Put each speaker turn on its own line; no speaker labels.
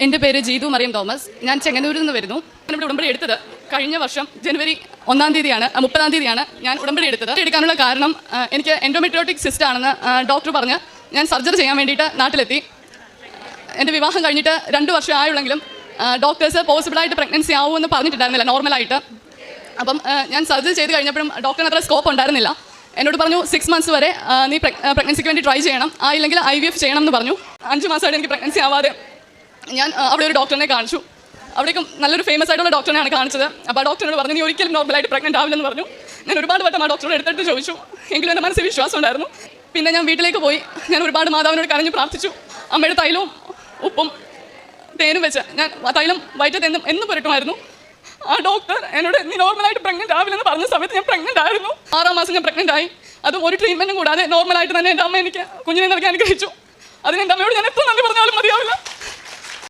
എൻ്റെ പേര് ജീതു മറിയം തോമസ്. ഞാൻ ചെങ്ങന്നൂരിൽ നിന്ന് വരുന്നു. ഞാനിവിടെ ഉടമ്പടി എടുത്തത് കഴിഞ്ഞ വർഷം ജനുവരി 1-ാം തീയതിയാണ്, 30-ാം തീയതിയാണ് ഞാൻ ഉടമ്പടി എടുത്തത്. എടുക്കാനുള്ള കാരണം എനിക്ക് എൻഡോമെട്രിയോട്ടിക് സിസ്റ്റ് ആണെന്ന് ഡോക്ടർ പറഞ്ഞ് ഞാൻ സർജറി ചെയ്യാൻ വേണ്ടിയിട്ട് നാട്ടിലെത്തി. എൻ്റെ വിവാഹം കഴിഞ്ഞിട്ട് 2 വർഷം ആയുള്ളെങ്കിലും ഡോക്ടേഴ്സ് പോസിബിളായിട്ട് പ്രഗ്നൻസി ആവുമെന്ന് പറഞ്ഞിട്ടുണ്ടായിരുന്നില്ല നോർമലായിട്ട്. അപ്പം ഞാൻ സർജറി ചെയ്ത് കഴിഞ്ഞപ്പോഴും ഡോക്ടറിന് അത്ര സ്കോപ്പ് ഉണ്ടായിരുന്നില്ല. എന്നോട് പറഞ്ഞു 6 months വരെ നീ പ്രഗ്നൻസിക്ക് വേണ്ടി ട്രൈ ചെയ്യണം, ആയില്ലെങ്കിൽ IVF ചെയ്യണം എന്ന് പറഞ്ഞു. 5 മാസമായിട്ട് എനിക്ക് പ്രഗ്നൻസി ആവാതെ ഞാൻ അവിടെ ഒരു ഡോക്ടറിനെ കാണിച്ചു. അവിടേക്കും നല്ലൊരു ഫേമസ് ആയിട്ടുള്ള ഡോക്ടറിനെയാണ് കാണിച്ചത്. അപ്പോൾ ആ ഡോക്ടറിനോട് പറഞ്ഞു നീ ഒരിക്കലും നോർമലായിട്ട് പ്രഗ്നൻ്റ് ആവില്ലെന്ന് പറഞ്ഞു. ഞാൻ ഒരുപാട് വട്ടം ആ ഡോക്ടറോട് എടുത്തിട്ട് ചോദിച്ചു, എങ്കിലും എൻ്റെ മനസ്സിൽ വിശ്വാസം ഉണ്ടായിരുന്നു. പിന്നെ ഞാൻ വീട്ടിലേക്ക് പോയി. ഞാൻ ഒരുപാട് മാതാവിനോട് കരഞ്ഞ് പ്രാർത്ഥിച്ചു. അമ്മയുടെ തൈലവും ഉപ്പും തേനും വെച്ച് ഞാൻ തൈലം വയറ്റത്ത് എന്നും പുരട്ടുമായിരുന്നു. ആ ഡോക്ടർ എന്നോട് നീ നോർമലായിട്ട് പ്രഗ്നൻ്റ് ആവില്ലെന്ന് പറഞ്ഞ സമയത്ത് ഞാൻ പ്രഗ്നൻ്റ് ആയിരുന്നു. 6-ാം മാസം ഞാൻ പ്രഗ്നൻ്റ് ആയി. അതും ഒരു ട്രീറ്റ്മെൻറ്റും കൂടാതെ നോർമലായിട്ട് തന്നെ എൻ്റെ അമ്മ എനിക്ക് കുഞ്ഞിനെ നൽകാൻ അനുഗ്രഹിച്ചു. അതിന് എൻ്റെ അമ്മയോട് ഞാൻ എത്ര നന്ദി പറഞ്ഞാലും മതിയാവില്ല.